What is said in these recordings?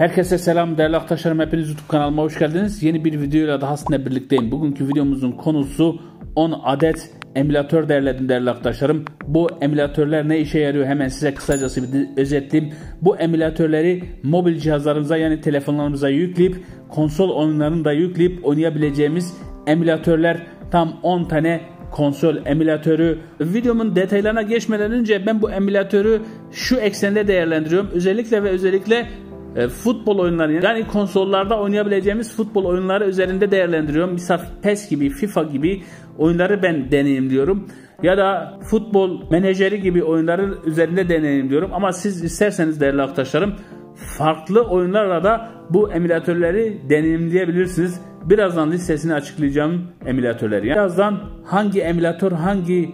Herkese selam değerli arkadaşlarım, hepiniz YouTube kanalıma hoş geldiniz. Yeni bir videoyla daha sizinle birlikteyim. Bugünkü videomuzun konusu 10 adet emülatör derledim değerli arkadaşlarım. Bu emülatörler ne işe yarıyor hemen size kısacası bir özetleyeyim. Bu emülatörleri mobil cihazlarımıza yani telefonlarımıza yükleyip konsol oyunlarını da yükleyip oynayabileceğimiz emülatörler, tam 10 tane konsol emülatörü. Videomun detaylarına geçmeden önce ben bu emülatörü şu eksende değerlendiriyorum. Özellikle futbol oyunları, yani konsollarda oynayabileceğimiz futbol oyunları üzerinde değerlendiriyorum. Misal PES gibi, FIFA gibi oyunları ben deneyimliyorum. Ya da futbol menajeri gibi oyunları üzerinde deneyimliyorum. Ama siz isterseniz değerli arkadaşlarım farklı oyunlarla da bu emülatörleri deneyimleyebilirsiniz. Birazdan listesini açıklayacağım emülatörleri. Birazdan hangi emülatör hangi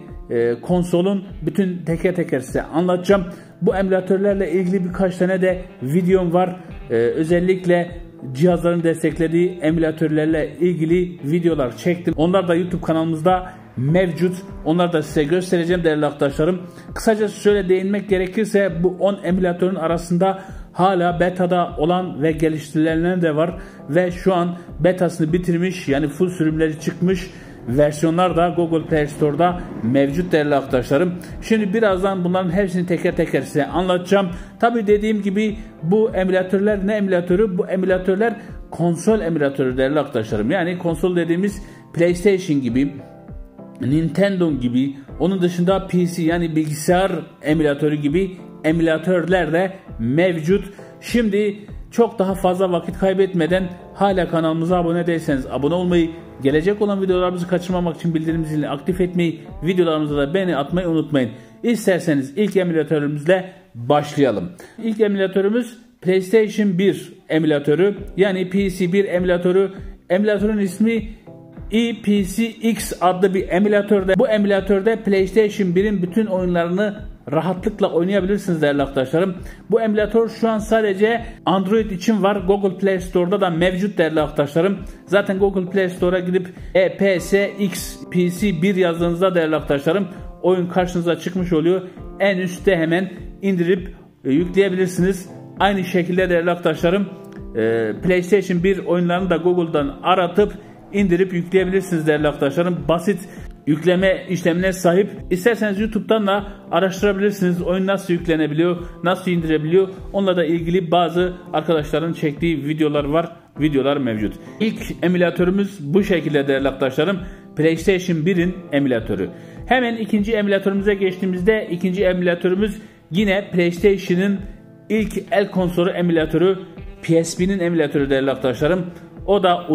konsolun bütün teker teker size anlatacağım. Bu emülatörlerle ilgili birkaç tane de videom var. Özellikle cihazların desteklediği emülatörlerle ilgili videolar çektim. Onlar da YouTube kanalımızda mevcut. Onları da size göstereceğim değerli arkadaşlarım. Kısaca şöyle değinmek gerekirse bu 10 emülatörün arasında hala betada olan ve geliştirilenler de var. Ve şu an betasını bitirmiş, yani full sürümleri çıkmış versiyonlar da Google Play Store'da mevcut değerli arkadaşlarım. Şimdi birazdan bunların hepsini teker teker size anlatacağım. Tabi dediğim gibi bu emülatörler ne emülatörü? Bu emülatörler konsol emülatörü değerli arkadaşlarım. Yani konsol dediğimiz PlayStation gibi, Nintendo gibi, onun dışında PC yani bilgisayar emülatörü gibi emülatörler de mevcut. Şimdi çok daha fazla vakit kaybetmeden hala kanalımıza abone değilseniz abone olmayı, gelecek olan videolarımızı kaçırmamak için bildirim zilini aktif etmeyi, videolarımıza da beğeni atmayı unutmayın. İsterseniz ilk emülatörümüzle başlayalım. İlk emülatörümüz PlayStation 1 emülatörü, yani PC 1 emülatörü. Emülatörün ismi EPCX adlı bir emülatörde. Bu emülatörde PlayStation 1'in bütün oyunlarını rahatlıkla oynayabilirsiniz değerli arkadaşlarım. Bu emülatör şu an sadece Android için var. Google Play Store'da da mevcut değerli arkadaşlarım. Zaten Google Play Store'a gidip EPCX PC 1 yazdığınızda değerli arkadaşlarım oyun karşınıza çıkmış oluyor. En üstte hemen indirip yükleyebilirsiniz. Aynı şekilde değerli arkadaşlarım PlayStation 1 oyunlarını da Google'dan aratıp indirip yükleyebilirsiniz değerli arkadaşlarım. Basit yükleme işlemine sahip. İsterseniz YouTube'dan da araştırabilirsiniz. Oyun nasıl yüklenebiliyor, nasıl indirebiliyor. Onunla da ilgili bazı arkadaşların çektiği videolar var. Videolar mevcut. İlk emülatörümüz bu şekilde değerli arkadaşlarım. PlayStation 1'in emülatörü. Hemen ikinci emülatörümüze geçtiğimizde ikinci emülatörümüz yine PlayStation'ın ilk el konsolu emülatörü, PSP'nin emülatörü değerli arkadaşlarım. O da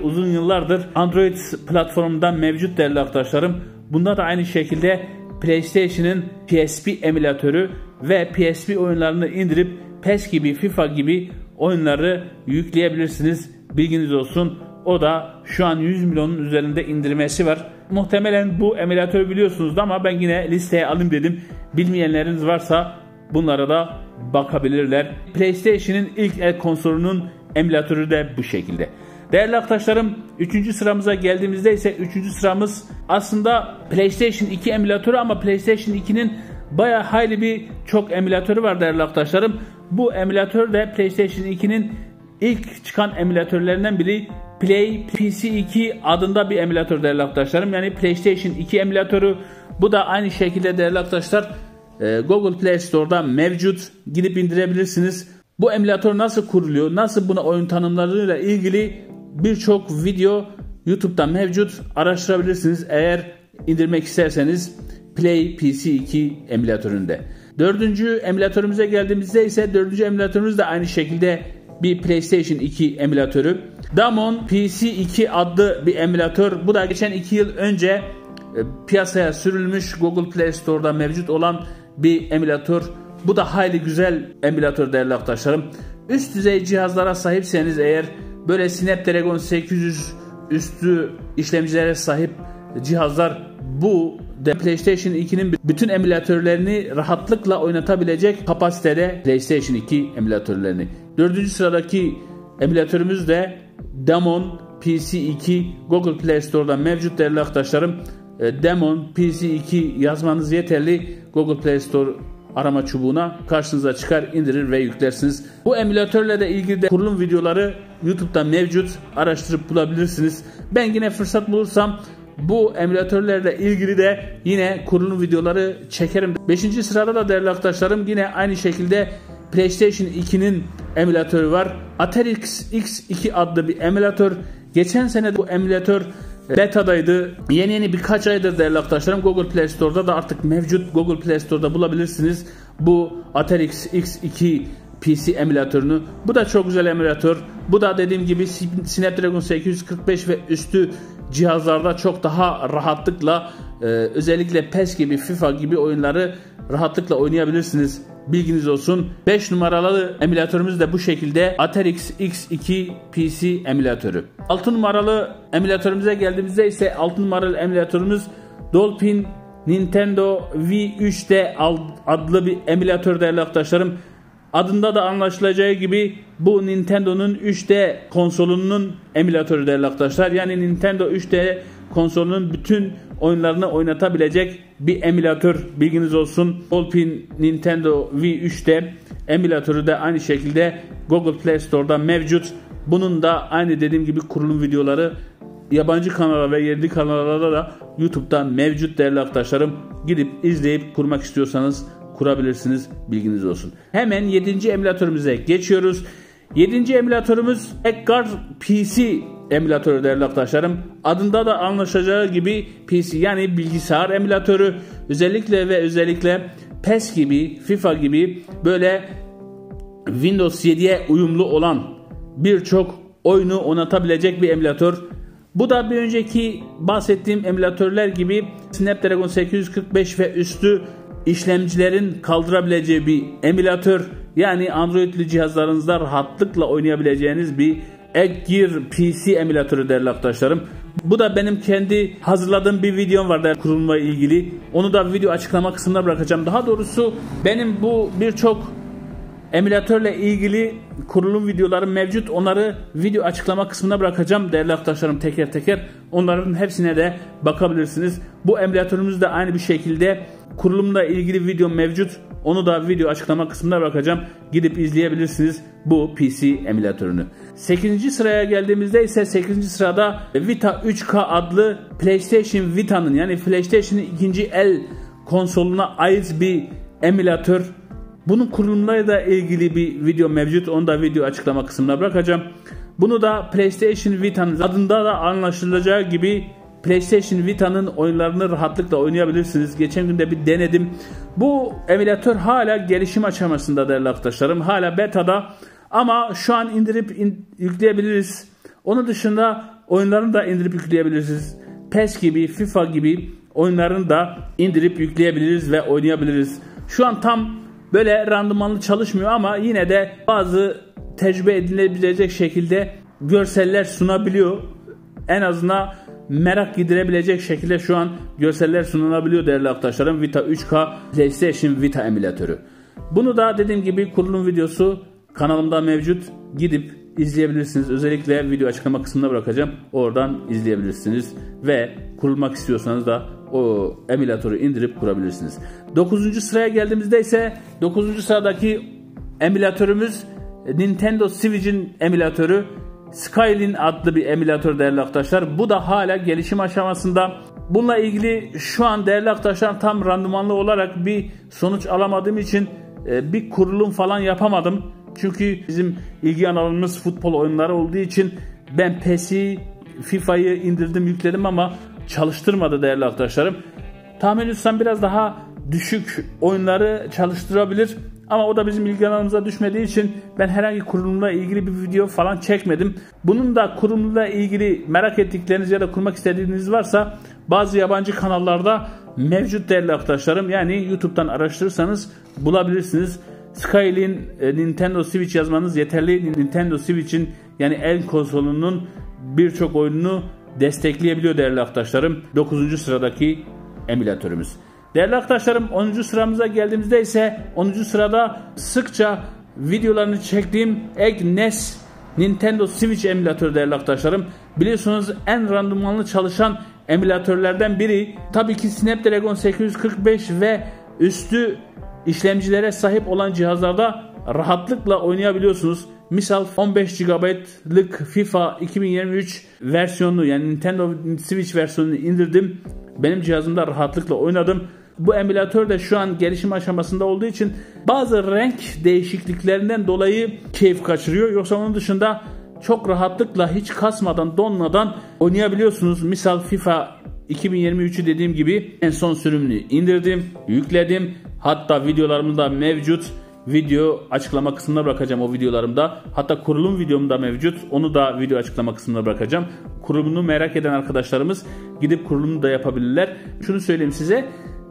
uzun yıllardır Android platformundan mevcut değerli arkadaşlarım. Bunda da aynı şekilde PlayStation'ın PSP emülatörü ve PSP oyunlarını indirip PES gibi, FIFA gibi oyunları yükleyebilirsiniz. Bilginiz olsun. O da şu an 100 milyonun üzerinde indirmesi var. Muhtemelen bu emülatörü biliyorsunuz ama ben yine listeye alayım dedim. Bilmeyenleriniz varsa bunlara da bakabilirler. PlayStation'ın ilk el konsolunun emülatörü de bu şekilde. Değerli arkadaşlarım 3. sıramıza geldiğimizde ise 3. sıramız aslında PlayStation 2 emülatörü ama PlayStation 2'nin bayağı hayli bir çok emülatörü var değerli arkadaşlarım. Bu emülatör de PlayStation 2'nin ilk çıkan emülatörlerinden biri. Play PC2 adında bir emülatör değerli arkadaşlarım. Yani PlayStation 2 emülatörü. Bu da aynı şekilde değerli arkadaşlar Google Play Store'da mevcut. Gidip indirebilirsiniz. Bu emülatör nasıl kuruluyor, nasıl buna oyun tanımlarıyla ilgili birçok video YouTube'da mevcut. Araştırabilirsiniz eğer indirmek isterseniz Play PC2 emülatöründe. 4. emülatörümüze geldiğimizde ise 4. emülatörümüz de aynı şekilde bir PlayStation 2 emülatörü. Damon PC2 adlı bir emülatör. Bu da geçen 2 yıl önce piyasaya sürülmüş, Google Play Store'da mevcut olan bir emülatör. Bu da hayli güzel emülatör değerli arkadaşlarım. Üst düzey cihazlara sahipseniz eğer, böyle Snapdragon 800 üstü işlemcilere sahip cihazlar, bu de PlayStation 2'nin bütün emülatörlerini rahatlıkla oynatabilecek kapasitede PlayStation 2 emülatörlerini. 4. sıradaki emülatörümüz de Damon PC2 Google Play Store'da mevcut değerli arkadaşlarım. Damon PC2 yazmanız yeterli. Google Play Store arama çubuğuna karşınıza çıkar, indirir ve yüklersiniz. Bu emülatörle de ilgili de kurulum videoları YouTube'da mevcut. Araştırıp bulabilirsiniz. Ben yine fırsat bulursam bu emülatörlerle ilgili de yine kurulum videoları çekerim. 5. sırada da değerli arkadaşlarım yine aynı şekilde PlayStation 2'nin emülatörü var. Aterix X2 adlı bir emülatör. Geçen sene bu emülatör beta'daydı. Yeni birkaç aydır değerli arkadaşlarım Google Play Store'da da artık mevcut. Google Play Store'da bulabilirsiniz bu Aterix X2 PC emülatörünü. Bu da çok güzel emülatör. Bu da dediğim gibi Snapdragon 845 ve üstü cihazlarda çok daha rahatlıkla özellikle PES gibi, FIFA gibi oyunları rahatlıkla oynayabilirsiniz. Bilginiz olsun. 5 numaralı emülatörümüz de bu şekilde Aterix X2 PC emülatörü. 6 numaralı emülatörümüze geldiğimizde ise 6 numaralı emülatörümüz Dolphin Nintendo V3D adlı bir emülatör değerli arkadaşlarım. Adında da anlaşılacağı gibi bu Nintendo'nun 3D konsolunun emülatörü değerli arkadaşlar. Yani Nintendo 3D konsolunun bütün oyunlarını oynatabilecek bir emülatör. Bilginiz olsun. Dolphin Nintendo V3D emülatörü de aynı şekilde Google Play Store'da mevcut. Bunun da aynı dediğim gibi kurulum videoları yabancı kanallara ve yerli kanallarda da YouTube'da mevcut değerli arkadaşlarım. Gidip izleyip kurmak istiyorsanız kurabilirsiniz, bilginiz olsun. Hemen 7. emülatörümüze geçiyoruz. 7. emülatörümüz Edgar PC emülatörü değerli arkadaşlarım. Adında da anlaşılacağı gibi PC yani bilgisayar emülatörü. Özellikle PES gibi, FIFA gibi böyle Windows 7'ye uyumlu olan birçok oyunu oynatabilecek bir emülatör. Bu da bir önceki bahsettiğim emülatörler gibi Snapdragon 845 ve üstü işlemcilerin kaldırabileceği bir emülatör. Yani Android'li cihazlarınızda rahatlıkla oynayabileceğiniz bir Edgar PC emülatörü değerli arkadaşlarım. Bu da benim kendi hazırladığım bir videom var kurulumla ilgili. Onu da video açıklama kısmına bırakacağım. Daha doğrusu benim bu birçok emülatörle ilgili kurulum videolarım mevcut. Onları video açıklama kısmına bırakacağım değerli arkadaşlarım teker teker. Onların hepsine de bakabilirsiniz. Bu emülatörümüz de aynı bir şekilde kurulumla ilgili video mevcut. Onu da video açıklama kısmına bırakacağım. Gidip izleyebilirsiniz bu PC emülatörünü. 8. sıraya geldiğimizde ise 8. sırada Vita 3K adlı PlayStation Vita'nın yani PlayStation'ın ikinci el konsoluna ait bir emülatör. Bunun kurulumlarıyla ilgili bir video mevcut. Onu da video açıklama kısmına bırakacağım. Bunu da PlayStation Vita'nın adında da anlaşılacağı gibi PlayStation Vita'nın oyunlarını rahatlıkla oynayabilirsiniz. Geçen gün de bir denedim. Bu emülatör hala gelişim aşamasında değerli arkadaşlarım. Hala beta'da ama şu an indirip yükleyebiliriz. Onun dışında oyunlarını da indirip yükleyebilirsiniz. PES gibi, FIFA gibi oyunlarını da indirip yükleyebiliriz ve oynayabiliriz. Şu an tam böyle randımanlı çalışmıyor ama yine de bazı tecrübe edilebilecek şekilde görseller sunabiliyor. En azından merak giderebilecek şekilde şu an görseller sunulabiliyor değerli arkadaşlarım. Vita 3K PlayStation Vita emülatörü. Bunu da dediğim gibi kurulum videosu kanalımda mevcut. Gidip izleyebilirsiniz. Özellikle video açıklama kısmına bırakacağım. Oradan izleyebilirsiniz. Ve kurulmak istiyorsanız da o emülatörü indirip kurabilirsiniz. 9. sıraya geldiğimizde ise 9. sıradaki emülatörümüz Nintendo Switch'in emülatörü. Skyline adlı bir emülatör değerli arkadaşlar. Bu da hala gelişim aşamasında. Bununla ilgili şu an değerli arkadaşlar tam randımanlı olarak bir sonuç alamadığım için bir kurulum falan yapamadım. Çünkü bizim ilgi alanımız futbol oyunları olduğu için ben PES'i, FIFA'yı indirdim yükledim ama çalıştırmadı değerli arkadaşlarım. Tahmin etsem biraz daha düşük oyunları çalıştırabilir. Ama o da bizim ilgi alanımıza düşmediği için ben herhangi kurulumla ilgili bir video falan çekmedim. Bunun da kurulumla ilgili merak ettikleriniz ya da kurmak istediğiniz varsa bazı yabancı kanallarda mevcut değerli arkadaşlarım. Yani YouTube'dan araştırırsanız bulabilirsiniz. Skyline Nintendo Switch yazmanız yeterli. Nintendo Switch'in yani el konsolunun birçok oyununu destekleyebiliyor değerli arkadaşlarım. 9. sıradaki emülatörümüz. Değerli arkadaşlarım 10. sıramıza geldiğimizde ise 10. sırada sıkça videolarını çektiğim NES Nintendo Switch emülatörü değerli arkadaşlarım. Biliyorsunuz en randımanlı çalışan emülatörlerden biri. Tabii ki Snapdragon 845 ve üstü işlemcilere sahip olan cihazlarda rahatlıkla oynayabiliyorsunuz. Misal 15 GB'lık FIFA 2023 versiyonunu, yani Nintendo Switch versiyonunu indirdim. Benim cihazımda rahatlıkla oynadım. Bu emülatör de şu an gelişim aşamasında olduğu için bazı renk değişikliklerinden dolayı keyif kaçırıyor. Yoksa onun dışında çok rahatlıkla, hiç kasmadan, donmadan oynayabiliyorsunuz. Misal FIFA 2023'ü dediğim gibi en son sürümünü indirdim, yükledim. Hatta videolarımda mevcut. Video açıklama kısmına bırakacağım o videolarımda. Hatta kurulum videom da mevcut. Onu da video açıklama kısmına bırakacağım. Kurulumunu merak eden arkadaşlarımız gidip kurulumunu da yapabilirler. Şunu söyleyeyim size.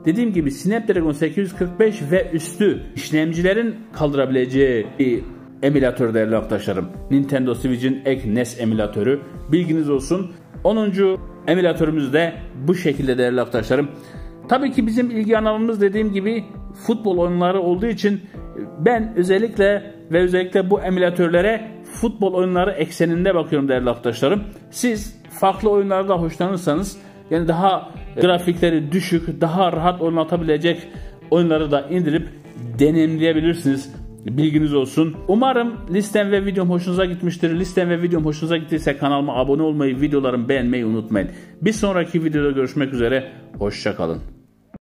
Dediğim gibi Snapdragon 845 ve üstü işlemcilerin kaldırabileceği bir emülatör değerli arkadaşlarım. Nintendo Switch'in ek NES emülatörü. Bilginiz olsun. 10. emülatörümüz de bu şekilde değerli arkadaşlarım. Tabii ki bizim ilgi alanımız dediğim gibi futbol oyunları olduğu için ben özellikle bu emülatörlere futbol oyunları ekseninde bakıyorum değerli arkadaşlarım. Siz farklı oyunlardan hoşlanırsanız, yani daha grafikleri düşük, daha rahat oynatabilecek oyunları da indirip deneyimleyebilirsiniz. Bilginiz olsun. Umarım listem ve videom hoşunuza gitmiştir. Listem ve videom hoşunuza gittiyse kanalıma abone olmayı, videolarımı beğenmeyi unutmayın. Bir sonraki videoda görüşmek üzere. Hoşça kalın.